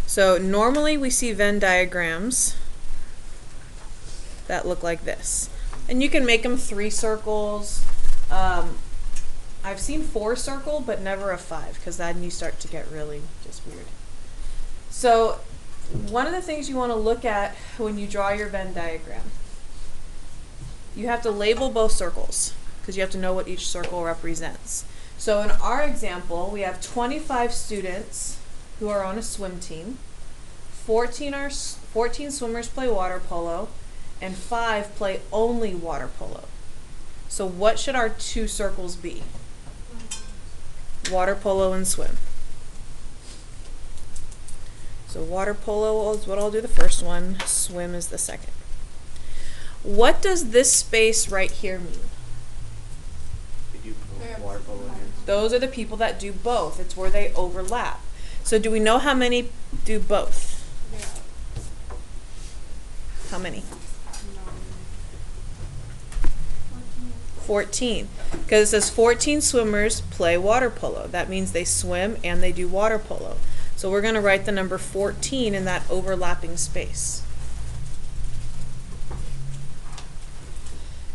So normally we see Venn diagrams that look like this. And you can make them 3 circles. I've seen 4 circle, but never a 5, because then you start to get really just weird. So one of the things you want to look at when you draw your Venn diagram, you have to label both circles, because you have to know what each circle represents. So in our example, we have 25 students who are on a swim team. 14 swimmers play water polo, and 5 play only water polo. So what should our 2 circles be? Water polo and swim. So water polo is what I'll do the first one, swim is the second. What does this space right here mean? Water polo. Those are the people that do both. It's where they overlap. So do we know how many do both? Yeah. How many? 14. Because it says 14 swimmers play water polo. That means they swim and they do water polo. So we're going to write the number 14 in that overlapping space.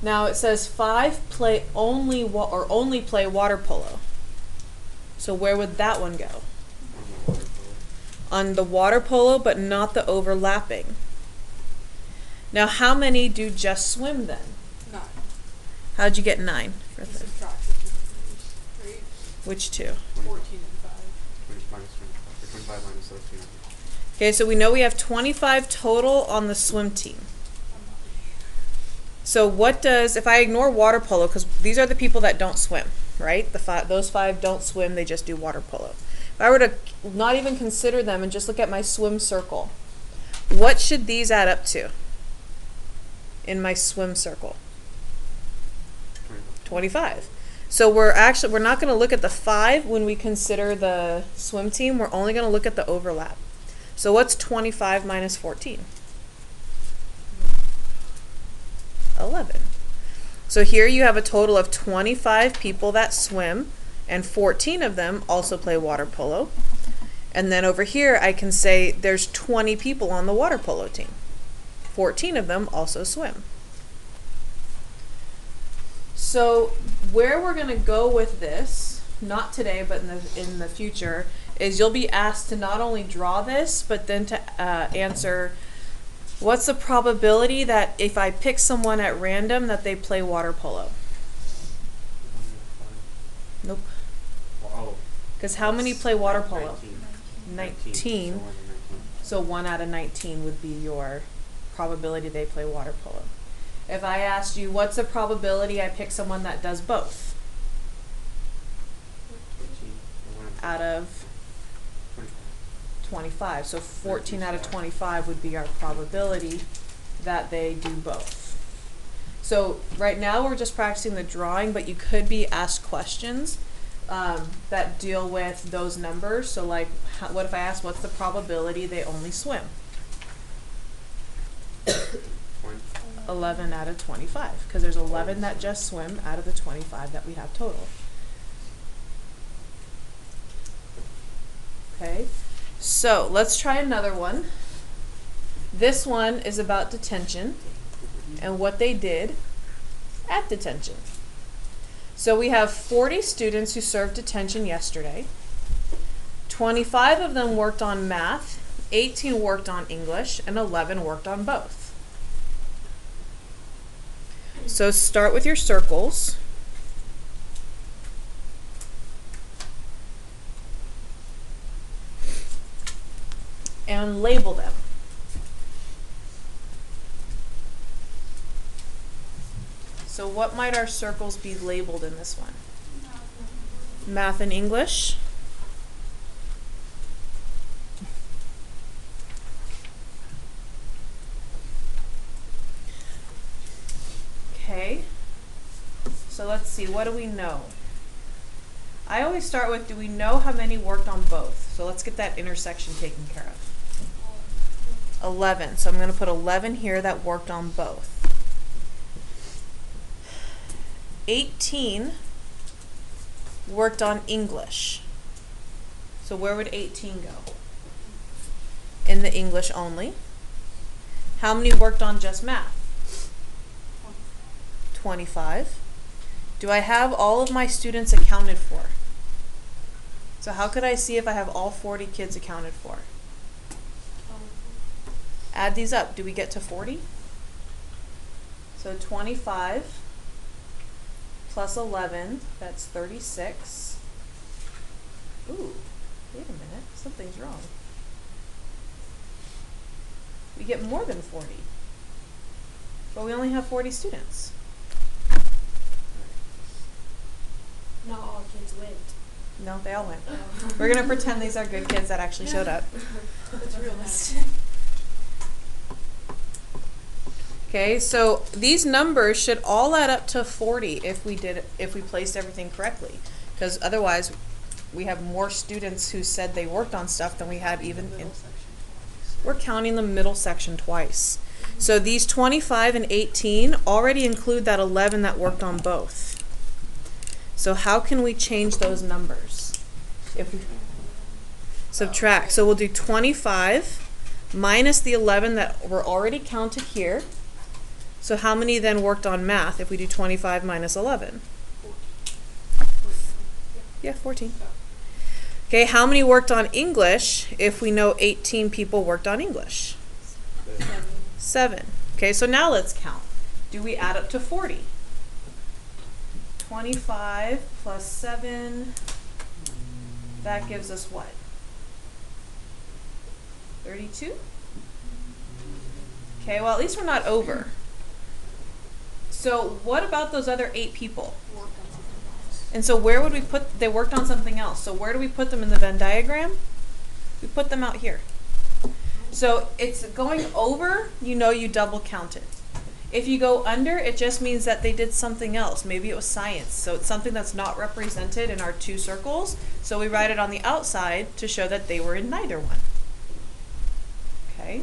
Now it says 5 play only play water polo. So where would that one go? On the water polo, but not the overlapping. Now how many do just swim then? 9. How'd you get 9? You subtract the 2 numbers, right? Which 2? 14 and 5. 25 minus 13. Okay, so we know we have 25 total on the swim team. So what does, if I ignore water polo, because these are the people that don't swim, right? Those 5 don't swim, they just do water polo. If I were to not even consider them and just look at my swim circle, what should these add up to in my swim circle? 25. So we're not going to look at the 5 when we consider the swim team. We're only going to look at the overlap. So what's 25 minus 14? 11. So here you have a total of 25 people that swim, and 14 of them also play water polo. And then over here I can say there's 20 people on the water polo team. 14 of them also swim. So where we're going to go with this, not today but in the future, is you'll be asked to not only draw this, but then to answer what's the probability that if I pick someone at random that they play water polo? Nope. Oh. Because how many play water polo? 19. 19. So 1 out of 19 would be your probability they play water polo. If I asked you, what's the probability I pick someone that does both? 15. Out of 25. So 14 out of 25 would be our probability that they do both. So right now we're just practicing the drawing, but you could be asked questions that deal with those numbers. So like, what if I ask, what's the probability they only swim? 11 out of 25, because there's 11 that just swim out of the 25 that we have total. Okay, so let's try another one. This one is about detention and what they did at detention. So we have 40 students who served detention yesterday. 25 of them worked on math, 18 worked on English, and 11 worked on both. So start with your circles. And label them. So what might our circles be labeled in this one? Math and English. Okay, so let's see, what do we know? I always start with, do we know how many worked on both? So let's get that intersection taken care of. 11, so I'm going to put 11 here that worked on both. 18 worked on English. So where would 18 go? In the English only. How many worked on just math? 25. Do I have all of my students accounted for? So how could I see if I have all 40 kids accounted for? Add these up. Do we get to 40? So 25 plus 11, that's 36. Ooh, wait a minute, something's wrong. We get more than 40, but we only have 40 students. Not all kids went. No, they all went. We're gonna pretend these are good kids that actually showed up. That's realistic. Okay, so these numbers should all add up to 40 if we placed everything correctly, because otherwise we have more students who said they worked on stuff than we had even in. We're counting the middle section twice. So these 25 and 18 already include that 11 that worked on both. So how can we change those numbers? If we subtract, so we'll do 25 minus the 11 that were already counted here. So how many then worked on math if we do 25 minus 11? Yeah, 14. Okay, how many worked on English if we know 18 people worked on English? 7. Okay, so now let's count. Do we add up to 40? 25 plus 7, that gives us what? 32? Okay, well at least we're not over. So what about those other 8 people? And so where would we put, they worked on something else. So where do we put them in the Venn diagram? We put them out here. So it's going over, you know you double counted. If you go under, it just means that they did something else. Maybe it was science. So it's something that's not represented in our 2 circles. So we write it on the outside to show that they were in neither one. Okay.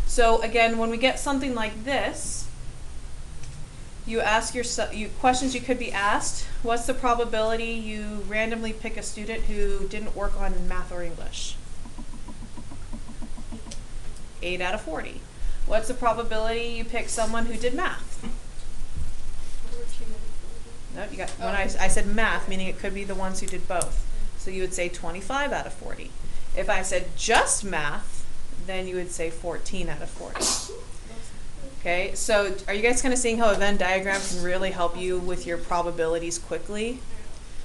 So again, when we get something like this, you ask yourself, questions you could be asked. What's the probability you randomly pick a student who didn't work on math or English? 8 out of 40. What's the probability you pick someone who did math? No, you got, when I said math, meaning it could be the ones who did both. So you would say 25 out of 40. If I said just math, then you would say 14 out of 40. Okay, so are you guys kind of seeing how a Venn diagram can really help you with your probabilities quickly?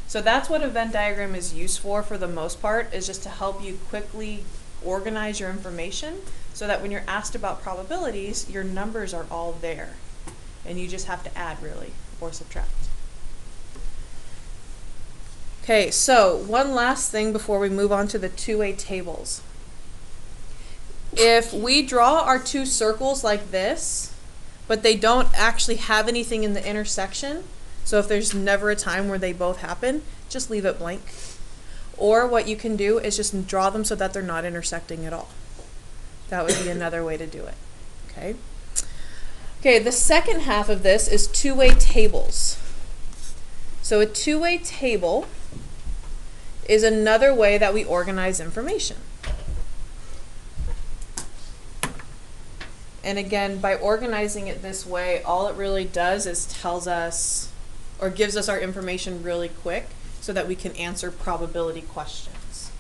So that's what a Venn diagram is used for the most part, is just to help you quickly organize your information so that when you're asked about probabilities, your numbers are all there. And you just have to add, really, or subtract. Okay, so one last thing before we move on to the two-way tables. If we draw our 2 circles like this, but they don't actually have anything in the intersection, so if there's never a time where they both happen, just leave it blank. Or what you can do is just draw them so that they're not intersecting at all. That would be another way to do it. Okay. Okay, the second half of this is two-way tables. So a two-way table is another way that we organize information. And again, by organizing it this way, all it really does is tells us, or gives us our information really quick so that we can answer probability questions.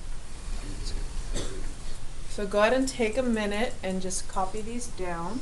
So go ahead and take a minute and just copy these down.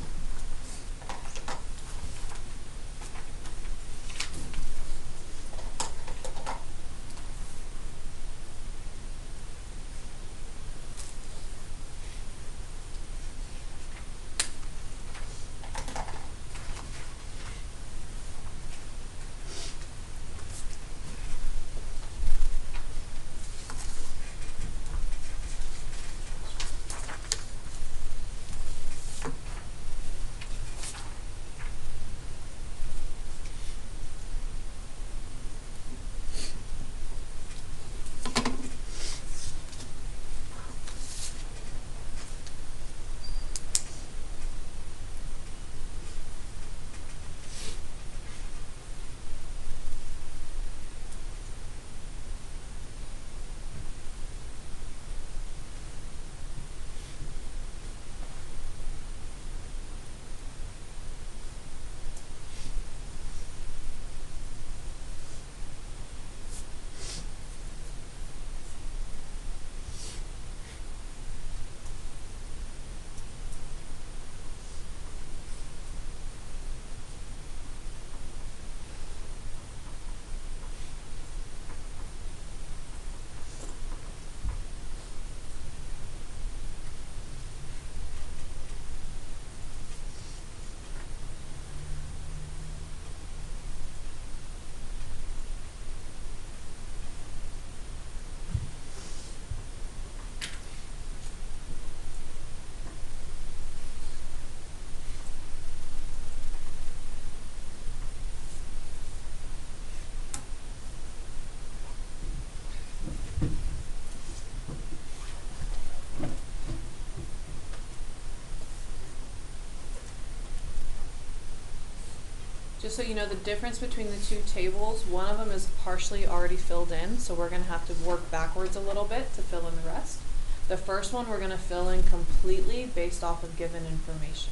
Just so you know, the difference between the two tables, one of them is partially already filled in, so we're going to have to work backwards a little bit to fill in the rest. The first one we're going to fill in completely based off of given information.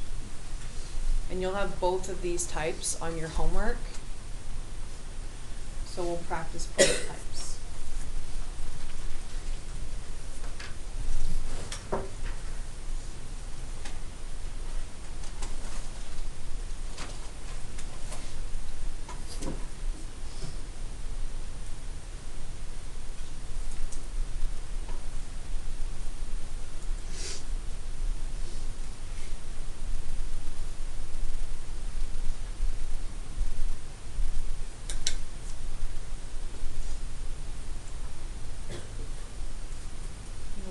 And you'll have both of these types on your homework. So we'll practice both types.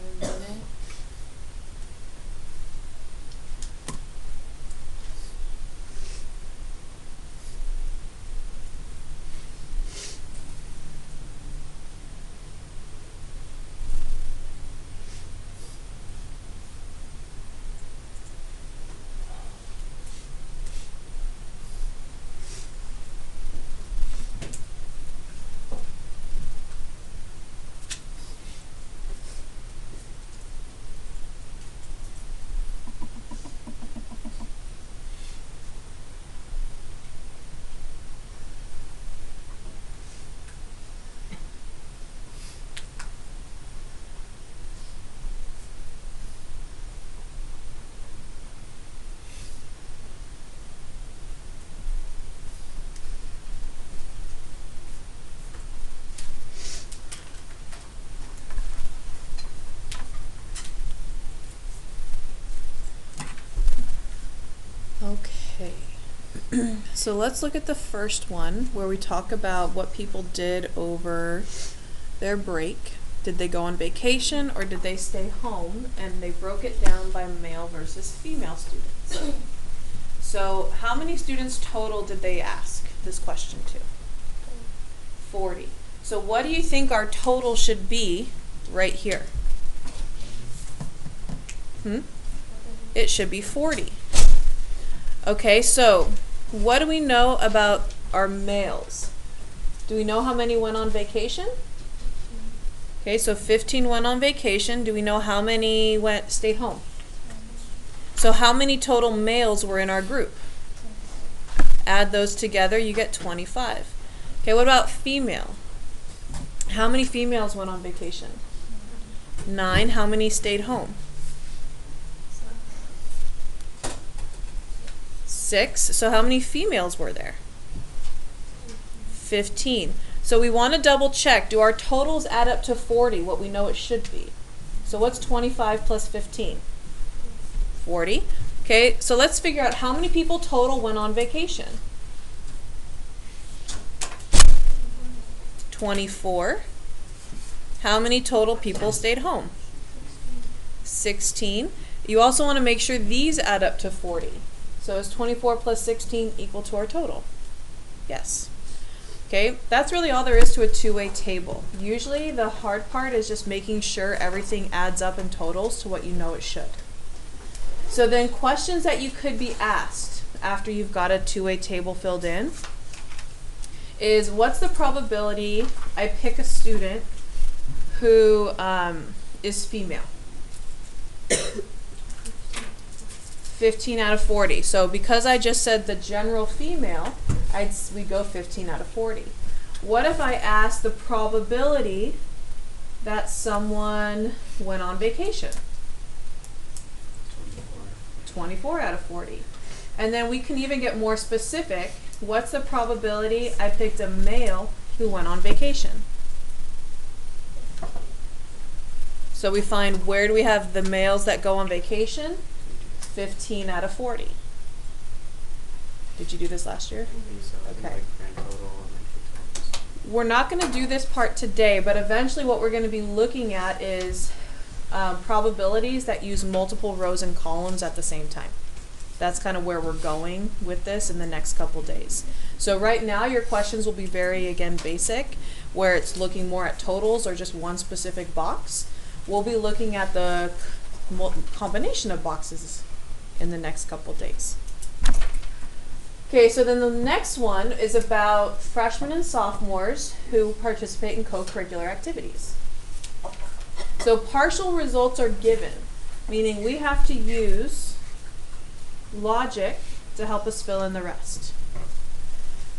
Another minute. Okay, so let's look at the first one where we talk about what people did over their break. Did they go on vacation or did they stay home? And they broke it down by male versus female students. So how many students total did they ask this question to? 40. So what do you think our total should be right here? It should be 40. Okay, so what do we know about our males? Do we know how many went on vacation? Okay, so 15 went on vacation. Do we know how many stayed home? So how many total males were in our group? Add those together, you get 25. Okay, what about female? How many females went on vacation? 9. How many stayed home? 6. So how many females were there? 15. So we want to double check. Do our totals add up to 40, what we know it should be? So what's 25 plus 15? 40. Okay, so let's figure out how many people total went on vacation. 24. How many total people stayed home? 16. You also want to make sure these add up to 40. So is 24 plus 16 equal to our total? Yes. Okay, that's really all there is to a two-way table. Usually the hard part is just making sure everything adds up in totals to what you know it should. So then questions that you could be asked after you've got a two-way table filled in is, what's the probability I pick a student who is female? 15 out of 40. So because I just said the general female, we go 15 out of 40. What if I ask the probability that someone went on vacation? 24 out of 40. And then we can even get more specific. What's the probability I picked a male who went on vacation? So we find, where do we have the males that go on vacation? 15 out of 40. Did you do this last year? Okay. We're not going to do this part today, but eventually what we're going to be looking at is probabilities that use multiple rows and columns at the same time. That's kind of where we're going with this in the next couple days. So right now your questions will be very, again, basic, where it's looking more at totals or just one specific box. We'll be looking at the combination of boxes in the next couple days. Okay, so then the next one is about freshmen and sophomores who participate in co-curricular activities. So partial results are given, meaning we have to use logic to help us fill in the rest.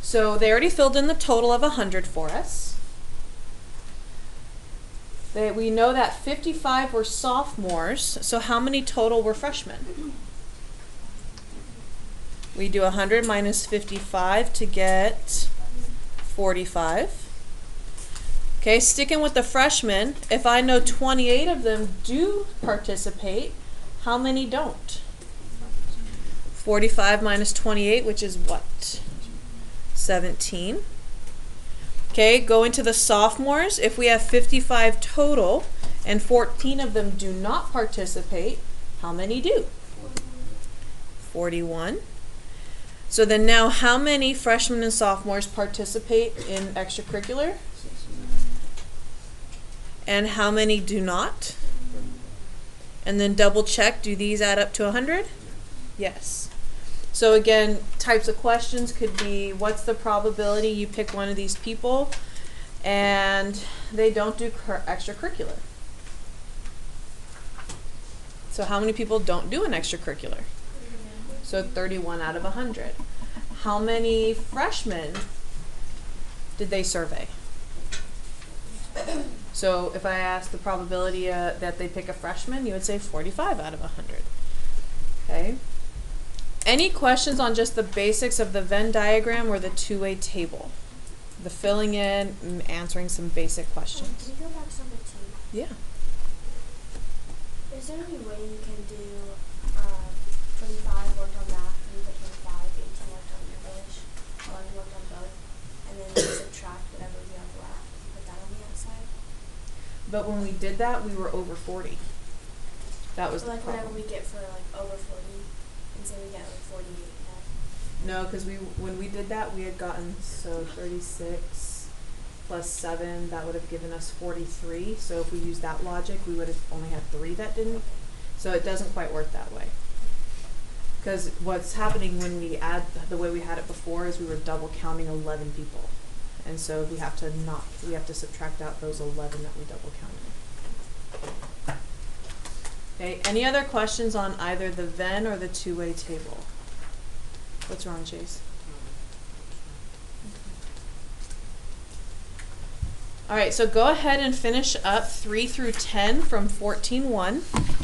So they already filled in the total of 100 for us. We know that 55 were sophomores, so how many total were freshmen? We do 100 minus 55 to get 45. Okay, sticking with the freshmen, if I know 28 of them do participate, how many don't? 45 minus 28, which is what? 17. Okay, going to the sophomores, if we have 55 total and 14 of them do not participate, how many do? 41. So then now how many freshmen and sophomores participate in extracurricular? And how many do not? And then double check, do these add up to 100? Yes. So again, types of questions could be, what's the probability you pick one of these people and they don't do extracurricular? So how many people don't do an extracurricular? So 31 out of 100. How many freshmen did they survey? So if I asked the probability that they pick a freshman, you would say 45 out of 100. Okay. Any questions on just the basics of the Venn diagram or the two-way table? The filling in and answering some basic questions. Can you go back to number 2? Yeah. Is there any way you can do 25 worked on math, and you put 25, 18 worked on English, 11 worked on both, and then you subtract whatever you have left and put that on the outside? But when we did that, we were over 40. That was So the like problem. whatever we get for like over 40, and say we get like 48 now. No, because when we did that, we had gotten 36 plus 7. That would have given us 43. So if we used that logic, we would have only had 3 that didn't. So it doesn't quite work that way. Because what's happening when we add the way we had it before is we were double counting 11 people, and so we have to subtract out those 11 that we double counted. Okay. Any other questions on either the Venn or the two-way table? What's wrong, Chase? All right, so go ahead and finish up 3 through 10 from 14.1.